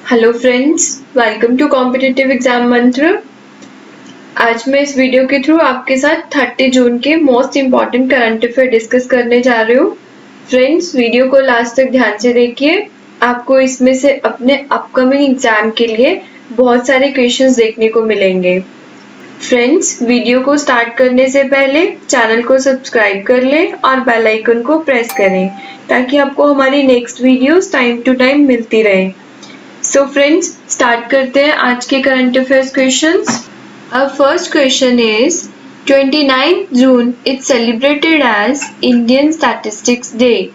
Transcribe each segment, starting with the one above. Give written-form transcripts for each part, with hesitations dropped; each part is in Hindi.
Hello friends, welcome to competitive exam Mantra. आज मैं इस वीडियो के थ्रू आपके साथ 30 जून के most important current affair discuss करने जा रही हूँ। फ्रेंड्स, वीडियो को लास्ट तक ध्यान से देखिए। आपको इसमें से अपने अपकमिंग एग्जाम के लिए बहुत सारे क्वेश्चंस देखने को मिलेंगे। फ्रेंड्स, वीडियो को स्टार्ट करने से पहले चैनल को सब्सक्राइब कर लें और बेल आइकन को प्रेस करें ताकि आपको हमारी next videos time to time मिलती रहे। So friends, start करते हैं आज के current affairs questions. Our first question is 29 June is celebrated as Indian Statistics Day.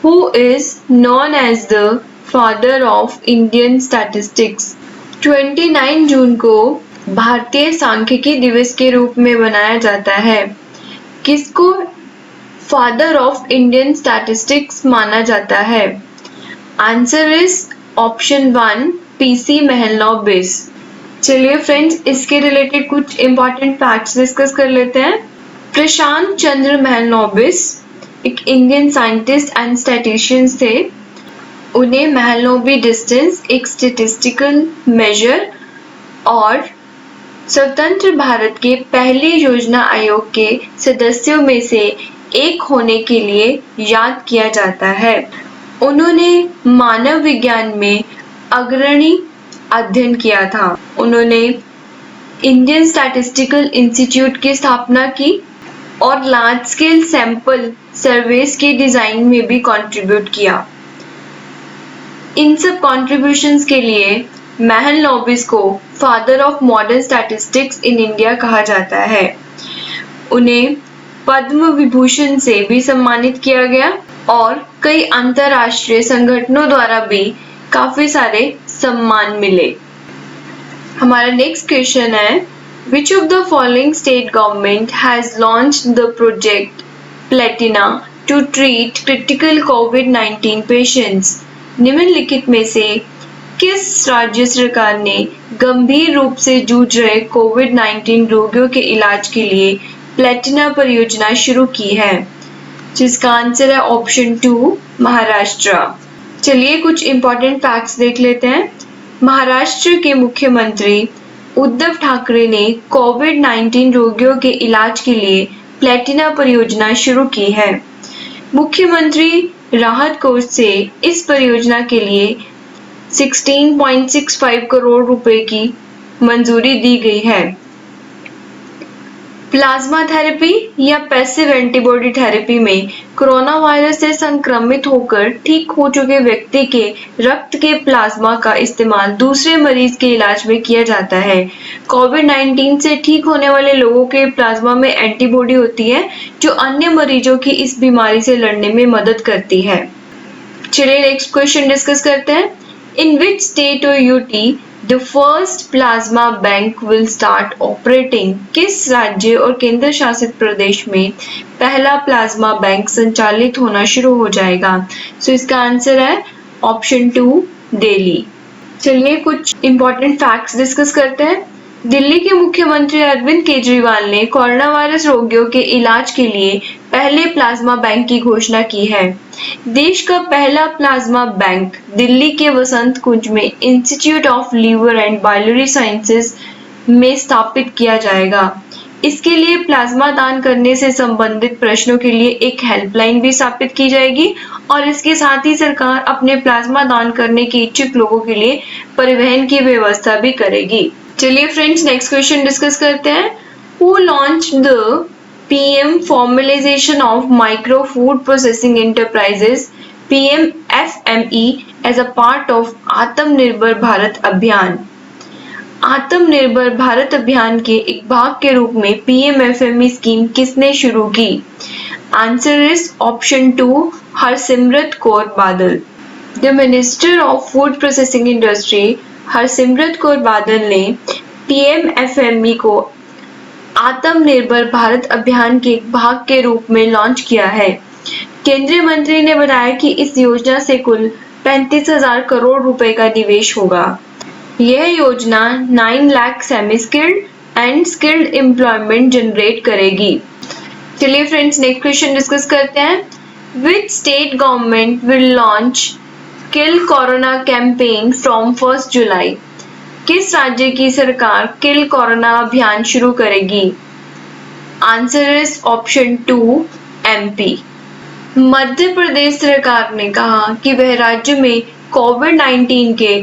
Who is known as the father of Indian statistics? 29 जून को भारतीय सांख्यिकी दिवस के रूप में मनाया जाता है। किसको फादर ऑफ इंडियन स्टैटिस्टिक्स माना जाता है? Answer is option 1 PC Mahalanobis. चलिए फ्रेंड्स, इसके रिलेटेड कुछ इंपॉर्टेंट फैक्ट्स डिस्कस कर लेते हैं। प्रशांत चंद्र महलनोबिस एक इंडियन साइंटिस्ट एंड स्टैटिस्टिशियन थे। उन्हें महलनोबी डिस्टेंस एक स्टैटिस्टिकल मेजर और स्वतंत्र भारत के पहले योजना आयोग के सदस्यों में से एक होने के लिए याद किया जाता है। उन्होंने मानव विज्ञान में अग्रणी अध्ययन किया था। उन्होंने इंडियन स्टैटिस्टिकल इंस्टीट्यूट की स्थापना की और लार्ज स्केल सैंपल सर्वेस के डिजाइन में भी कंट्रीब्यूट किया। इन सब कॉन्ट्रीब्यूशंस के लिए महलनोबिस को father of modern statistics in India कहा जाता है। उन्हें पद्म विभूषण से भी सम्मानित किया गया और कई अंतरराष्ट्रीय संगठनों द्वारा भी काफी सारे सम्मान मिले। हमारा नेक्स्ट क्वेश्चन है, Which of the following state government has launched the project Platina to treat critical COVID-19 patients? निम्नलिखित में से किस राज्य सरकार ने गंभीर रूप से जूझ रहे कोविड-19 रोगियों के इलाज के लिए प्लेटिना परियोजना शुरू की है? जिसका आंसर है ऑप्शन 2 महाराष्ट्र। चलिए कुछ इंपॉर्टेंट फैक्ट्स देख लेते हैं। महाराष्ट्र के मुख्यमंत्री उद्धव ठाकरे ने कोविड-19 रोगियों के इलाज के लिए प्लेटिना परियोजना शुरू की है। मुख्यमंत्री राहत कोष से इस परियोजना के लिए 16.65 करोड़ रुपए की मंजूरी दी गई है। प्लाज्मा थेरेपी या पैसिव एंटीबॉडी थेरेपी में कोरोना वायरस से संक्रमित होकर ठीक हो चुके व्यक्ति के रक्त के प्लाज्मा का इस्तेमाल दूसरे मरीज के इलाज में किया जाता है। कोविड-19 से ठीक होने वाले लोगों के प्लाज्मा में एंटीबॉडी होती है जो अन्य मरीजों की इस बीमारी से लड़ने में मदद करती है। चलिए नेक्स्ट क्वेश्चन डिस्कस करते हैं। इन विच स्टेट और UT The first plasma bank will start operating? किस राज्य और केंद्र शासित प्रदेश में पहला प्लाज्मा बैंक संचालित होना शुरू हो जाएगा? इसका आंसर है ऑप्शन 2 दिल्ली। चलिए कुछ इंपॉर्टेंट फैक्ट्स डिस्कस करते हैं। दिल्ली के मुख्यमंत्री अरविंद केजरीवाल ने कोरोना वायरस रोगियों के इलाज के लिए पहले प्लाज्मा बैंक की घोषणा की है। देश का पहला प्लाज्मा बैंक दिल्ली के वसंत कुंज में institute of liver and biliary sciences में स्थापित किया जाएगा। इसके लिए प्लाज्मा दान करने से संबंधित प्रश्नों के लिए एक हेल्पलाइन भी स्थापित की जाएगी और इसके साथ ही सरकार अपने प्लाज्मा दान करने के इच्छुक लोगों के लिए परिवहन की व्यवस्था भी करेगी। चलिए फ्रेंड्स, नेक्स्ट क्वेश्चन डिस्कस करते हैं। Who launched the PM Formalization of Micro Food Processing Enterprises (PMFME) as a part of आत्मनिर्भर भारत अभियान? आत्मनिर्भर भारत अभियान के एक भाग के रूप में PMFME स्कीम किसने शुरू की? Answer is option 2 Harsimrat Kaur Badal. The minister of food processing industry Harsimrat Kaur Badal ने PMFME को आत्मनिर्भर भारत अभियान के एक भाग के रूप में लॉन्च किया है। केंद्रीय मंत्री ने बताया कि इस योजना से कुल 35,000 करोड़ रुपए का निवेश होगा। यह योजना 9 lakh semi skilled and skilled employment generate करेगी। चलिए फ्रेंड्स, नेक्स्ट क्वेश्चन डिस्कस करते हैं। Which state government will launch kill corona campaign from 1 July. किस राज्य की सरकार किल कोरोना अभियान शुरू करेगी? Answer is option 2 MP. Madhya Pradesh सरकार ने कहा कि वह राज्य में कोविड-19 के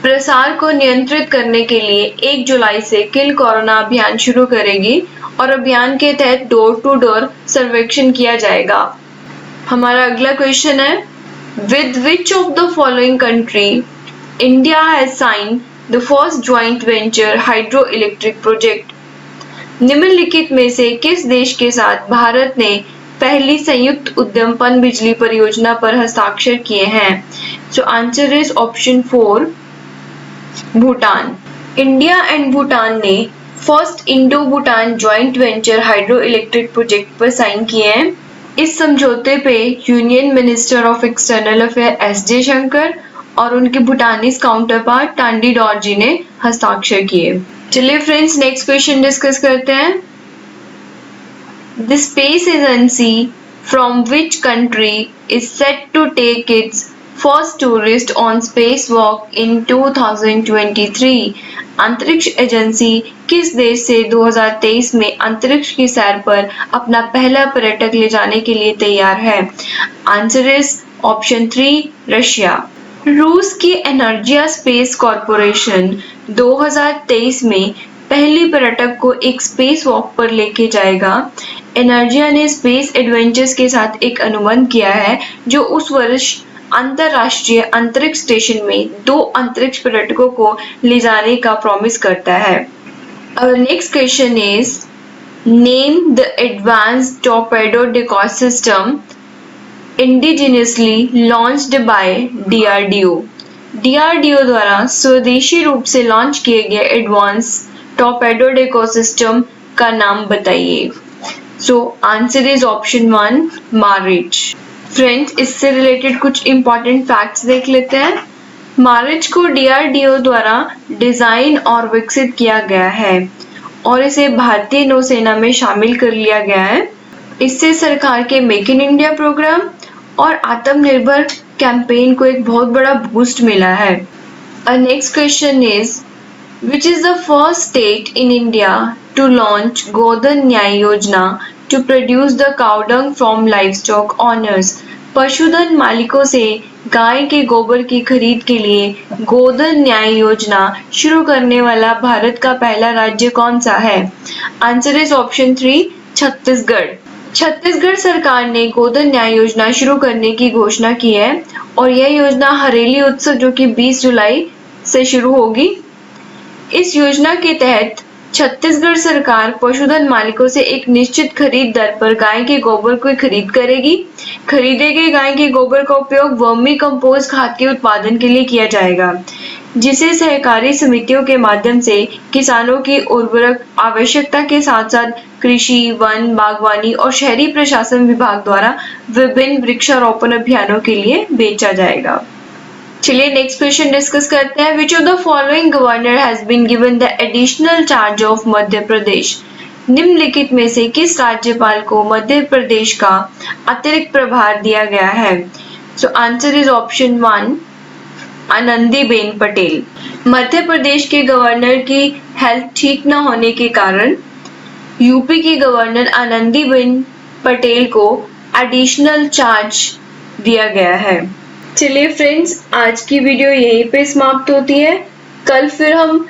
प्रसार को नियंत्रित करने के लिए 1 जुलाई से किल कोरोना अभियान शुरू करेगी और अभियान के तहत डोर टू डोर सर्वेक्षण किया जाएगा। हमारा अगला क्वेश्चन है, with which of the following country India has sign the first joint venture hydro electric project? निम्नलिखित में से किस देश के साथ भारत ने पहली संयुक्त उद्यम पन बिजली परियोजना पर हस्ताक्षर किए हैं? So answer is option 4 Bhutan. India and Bhutan ने first Indo Bhutan joint venture hydro electric project पर साइन किए हैं। इस समझौते पे union minister of external affair S Jaishankar और उनके Bhutanese counterpart Tandi Dorji ने हस्ताक्षर किए। चलिए फ्रेंड्स, नेक्स्ट क्वेश्चन डिस्कस करते हैं। The space agency from which country is set to take its first tourist on space walk in 2023? अंतरिक्ष एजेंसी किस देश से 2023 में अंतरिक्ष की सैर पर अपना पहला पर्यटक ले जाने के लिए तैयार है? Answer is option 3 Russia. रूस की एनर्जिया स्पेस कॉरपोरेशन 2023 में पहली पर्यटक को एक स्पेस वॉक पर लेके जाएगा। एनर्जिया ने स्पेस एडवेंचर्स के साथ एक अनुबंध किया है जो उस वर्ष अंतरराष्ट्रीय अंतरिक्ष स्टेशन में 2 अंतरिक्ष पर्यटकों को ले जाने का प्रॉमिस करता है। Our next question is, name the advanced torpedo decoy system indigenously launched by DRDO. DRDO द्वारा स्वदेशी रूप से लॉन्च किए गए एडवांस टॉर्पेडो डेको सिस्टम का नाम बताइए। सो answer is option 1 Maareech. Friends, इससे रिलेटेड कुछ इंपॉर्टेंट फैक्ट्स देख लेते हैं। मारिच को DRDO द्वारा डिजाइन और विकसित किया गया है और इसे भारतीय नौसेना में शामिल कर लिया गया है। इससे सरकार के मेक इन इंडिया प्रोग्राम और आत्मनिर्भर कैंपेन को एक बहुत बड़ा बूस्ट मिला है। Next question is, which is the first state in India to launch गोधन न्याय योजना to produce the cow dung from livestock owners? पशुधन मालिकों से गाय के गोबर की खरीद के लिए गोधन न्याय योजना शुरू करने वाला भारत का पहला राज्य कौन सा है? Answer is option 3 Chhattisgarh. Chhattisgarh सरकार ने गोधन न्याय योजना शुरू करने की घोषणा की है और यह योजना हरेली उत्सव जो कि 20 जुलाई से शुरू होगी। इस योजना के तहत छत्तीसगढ़ सरकार पशुधन मालिकों से एक निश्चित खरीद दर पर गाय के गोबर की खरीद करेगी। खरीदे गए गाय के गोबर का उपयोग वर्मी कंपोस्ट खाद के उत्पादन के लिए किया जाएगा, जिसे सहकारी समितियों के माध्यम से किसानों की उर्वरक आवश्यकता के साथ साथ कृषि, वन, बागवानी और शहरी प्रशासन विभाग द्वारा विभिन्न वृक्षारोपण अभियानों के लिए बेचा जाएगा। चलिए नेक्स्ट क्वेश्चन डिस्कस करते हैं। Which of the following governor has been given the additional charge of Madhya Pradesh? निम्नलिखित में से किस राज्यपाल को मध्य प्रदेश का अतिरिक्त प्रभार दिया गया है? So answer is option 1 Anandiben Patel. Madhya Pradesh के गवर्नर की हेल्थ ठीक न होने के कारण यूपी की गवर्नर आनंदीबेन पटेल को एडिशनल चार्ज दिया गया है। चलिए फ्रेंड्स, आज की वीडियो यहीं पे समाप्त होती है। कल फिर हम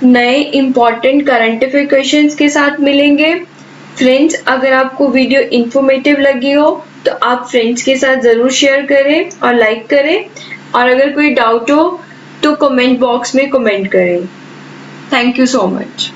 नए इम्पॉर्टेंट करंट अफेयर क्वेश्चंस के साथ मिलेंगे। फ्रेंड्स, अगर आपको वीडियो इंफॉर्मेटिव लगी हो तो आप फ्रेंड्स के साथ ज़रूर शेयर करें और लाइक करें, और अगर कोई डाउट हो तो कमेंट बॉक्स में कमेंट करें। Thank you so much.